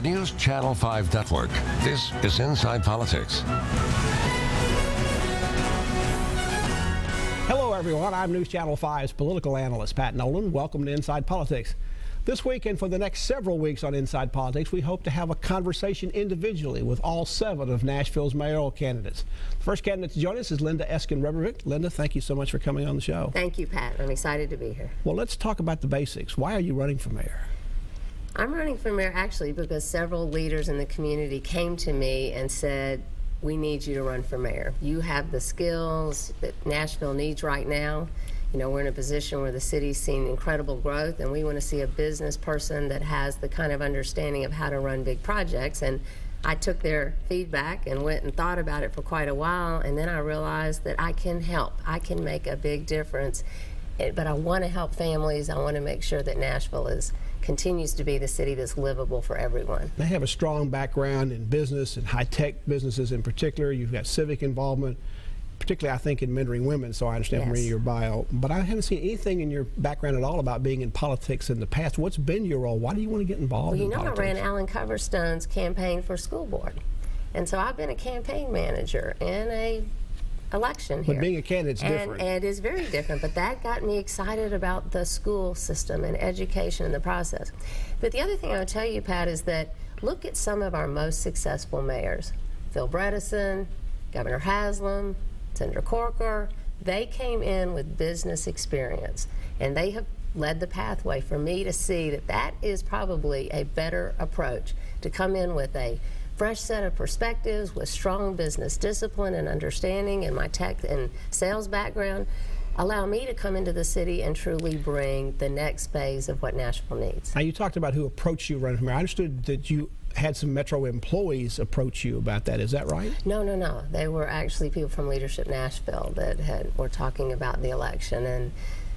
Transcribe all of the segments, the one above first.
News Channel 5 Network. This is Inside Politics. Hello, everyone. I'm News Channel 5's political analyst, Pat Nolan. Welcome to Inside Politics. This week and for the next several weeks on Inside Politics, we hope to have a conversation individually with all 7 of Nashville's mayoral candidates. The first candidate to join us is Eskind Rebrovick. Linda, thank you so much for coming on the show. Thank you, Pat. I'm excited to be here. Well, let's talk about the basics. Why are you running for mayor? I'm running for mayor actually because several leaders in the community came to me and said, we need you to run for mayor. You have the skills that Nashville needs right now. You know, we're in a position where the city's seen incredible growth, and we want to see a business person that has the kind of understanding of how to run big projects. And I took their feedback and went and thought about it for quite a while, and then I realized that I can help. I can make a big difference. But I want to help families. I want to make sure that Nashville continues to be the city that's livable for everyone. They have a strong background in business and high-tech businesses in particular. You've got civic involvement, particularly I think in mentoring women, so I understand from reading your bio. But I haven't seen anything in your background at all about being in politics in the past. What's been your role? Why do you want to get involved in politics? I ran Alan Coverstone's campaign for school board. And so I've been a campaign manager in a election here. But being a candidate's different. And it is very different, but that got me excited about the school system and education and the process. But the other thing I would tell you, Pat, is that look at some of our most successful mayors. Phil Bredesen, Governor Haslam, Senator Corker. They came in with business experience, and they have led the pathway for me to see that that is probably a better approach, to come in with a fresh set of perspectives with strong business discipline and understanding, and my tech and sales background allow me to come into the city and truly bring the next phase of what Nashville needs. Now, you talked about who approached you running for mayor. I understood that you had some Metro employees approach you about that. Is that right? No. They were actually people from Leadership Nashville that were talking about the election, and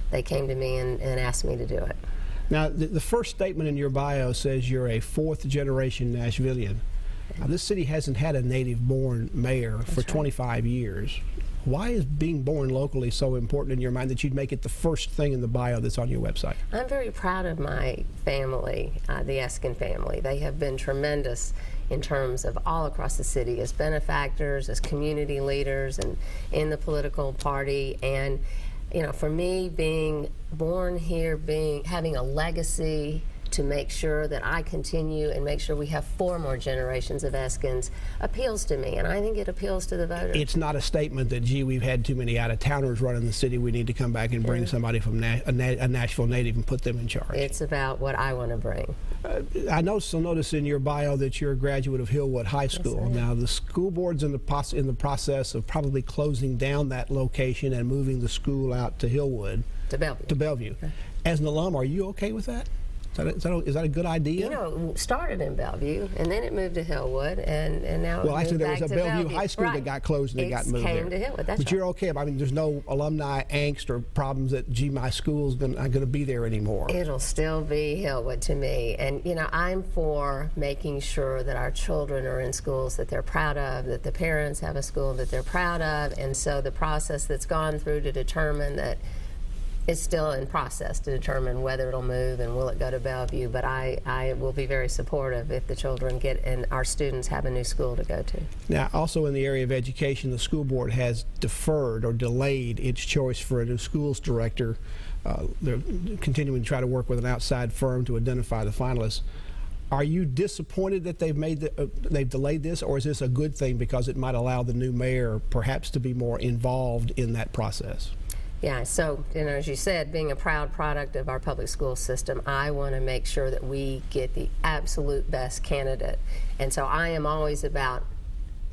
they came to me and asked me to do it. Now, the first statement in your bio says you're a 4th-generation Nashvillian. Now, this city hasn't had a native-born mayor for 25 years. Why is being born locally so important in your mind that you'd make it the first thing in the bio that's on your website? I'm very proud of my family, the Eskind family. They have been tremendous in terms of all across the city as benefactors, as community leaders, and in the political party. And you know, for me, being born here, having a legacy to make sure that I continue and make sure we have 4 more generations of Eskinds appeals to me, and I think it appeals to the voters. It's not a statement that, gee, we've had too many out-of-towners running the city, we need to come back and bring somebody from a Nashville native and put them in charge. It's about what I want to bring. I also noticed in your bio that you're a graduate of Hillwood High School. Now, the school board's in the process of probably closing down that location and moving the school out to Hillwood. To Bellevue. To Bellevue. Okay. As an alum, are you okay with that? Is that a good idea? You know, it started in Bellevue, and then it moved to Hillwood, and now well, actually, there was a Bellevue Bellevue High School that got closed and it got moved came to Hillwood. That's but you're okay. I mean, there's no alumni angst or problems that, gee, my school's not going to be there anymore. It'll still be Hillwood to me, and you know, I'm for making sure that our children are in schools that they're proud of, that the parents have a school that they're proud of, and so the process that's gone through to determine that. It's still in process to determine whether it'll move and will it go to Bellevue, but I will be very supportive if the children get and our students have a new school to go to. Now, also in the area of education, the school board has deferred or delayed its choice for a new schools director. They're continuing to try to work with an outside firm to identify the finalists. Are you disappointed that they've delayed this, or is this a good thing because it might allow the new mayor perhaps to be more involved in that process? Yeah, so, you know, as you said, being a proud product of our public school system, I want to make sure that we get the absolute best candidate. And so I am always about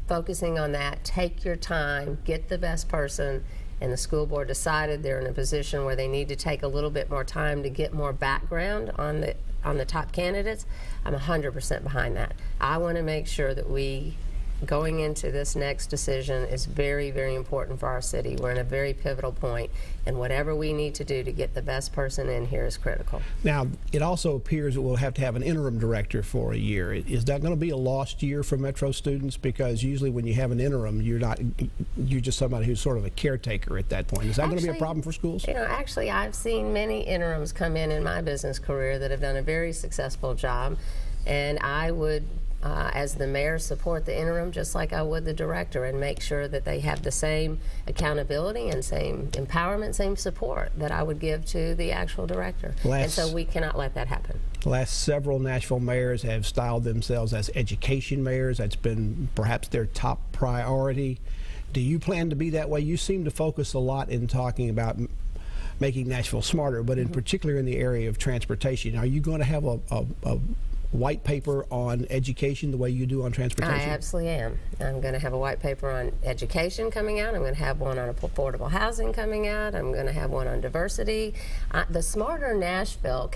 focusing on that. Take your time, get the best person. And the school board decided they're in a position where they need to take a little bit more time to get more background on the top candidates. I'm 100% behind that. I want to make sure that we going into this next decision is very, very important for our city. We're in a very pivotal point, and whatever we need to do to get the best person in here is critical. Now, it also appears that we'll have to have an interim director for a year. Is that going to be a lost year for Metro students? Because usually when you have an interim, you're just somebody who's sort of a caretaker at that point. Is that going to be a problem for schools? You know, actually, I've seen many interims come in my business career that have done a very successful job. And I would, as the mayor, support the interim just like I would the director, and make sure that they have the same accountability and same empowerment, same support that I would give to the actual director. And so we cannot let that happen. The last several Nashville mayors have styled themselves as education mayors. That's been perhaps their top priority. Do you plan to be that way? You seem to focus a lot in talking about making Nashville smarter, but in particular in the area of transportation. Are you going to have a white paper on education the way you do on transportation? I absolutely am. I'm going to have a white paper on education coming out. I'm going to have one on affordable housing coming out. I'm going to have one on diversity. The Smarter Nashville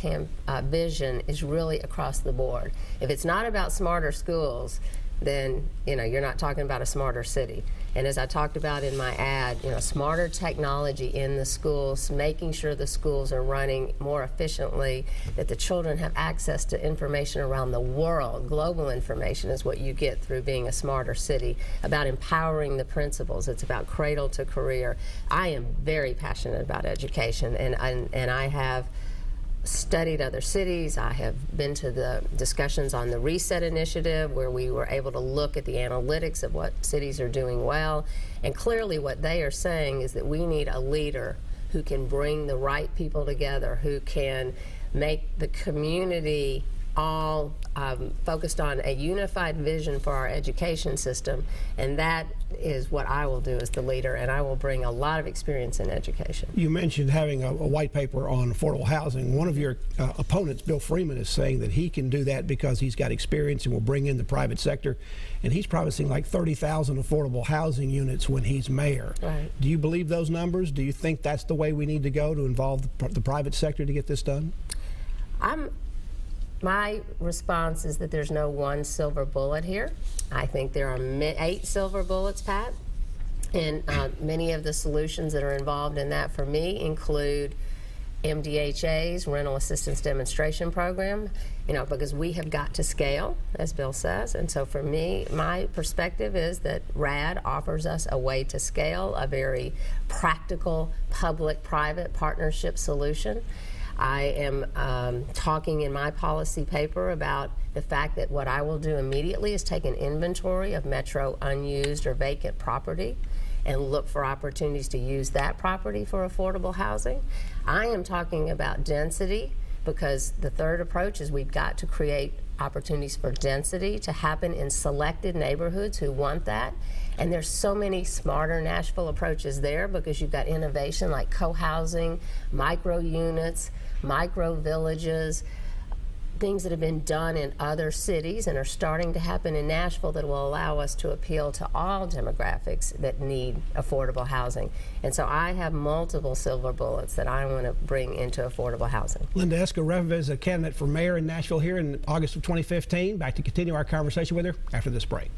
vision is really across the board. If it's not about smarter schools, then you're not talking about a smarter city. And as I talked about in my ad, smarter technology in the schools, making sure the schools are running more efficiently, that the children have access to information around the world. Global information is what you get through being a smarter city, about empowering the principals. It's about cradle to career. I am very passionate about education, and I have studied other cities. I have been to the discussions on the Reset Initiative, where we were able to look at the analytics of what cities are doing well. And clearly what they are saying is that we need a leader who can bring the right people together, who can make the community all focused on a unified vision for our education system. And that is what I will do as the leader, and I will bring a lot of experience in education. You mentioned having a white paper on affordable housing. One of your opponents, Bill Freeman, is saying that he can do that because he's got experience and will bring in the private sector, and he's promising like 30,000 affordable housing units when he's mayor. Right. Do you believe those numbers? Do you think that's the way we need to go to involve the private sector to get this done? My response is that there's no one silver bullet here. I think there are 8 silver bullets, Pat, and many of the solutions that are involved in that for me include MDHA's Rental Assistance Demonstration Program, because we have got to scale, as Bill says. And so for me, my perspective is that RAD offers us a way to scale, a very practical public-private partnership solution. I am talking in my policy paper about the fact that what I will do immediately is take an inventory of Metro unused or vacant property and look for opportunities to use that property for affordable housing. I am talking about density, because the third approach is we've got to create opportunities for density to happen in selected neighborhoods who want that. And there's so many smarter Nashville approaches there, because you've got innovation like co-housing, micro units, micro villages, things that have been done in other cities and are starting to happen in Nashville that will allow us to appeal to all demographics that need affordable housing. And so I have multiple silver bullets that I want to bring into affordable housing. Linda Eskind Rebrovick is a candidate for mayor in Nashville here in August of 2015. Back to continue our conversation with her after this break.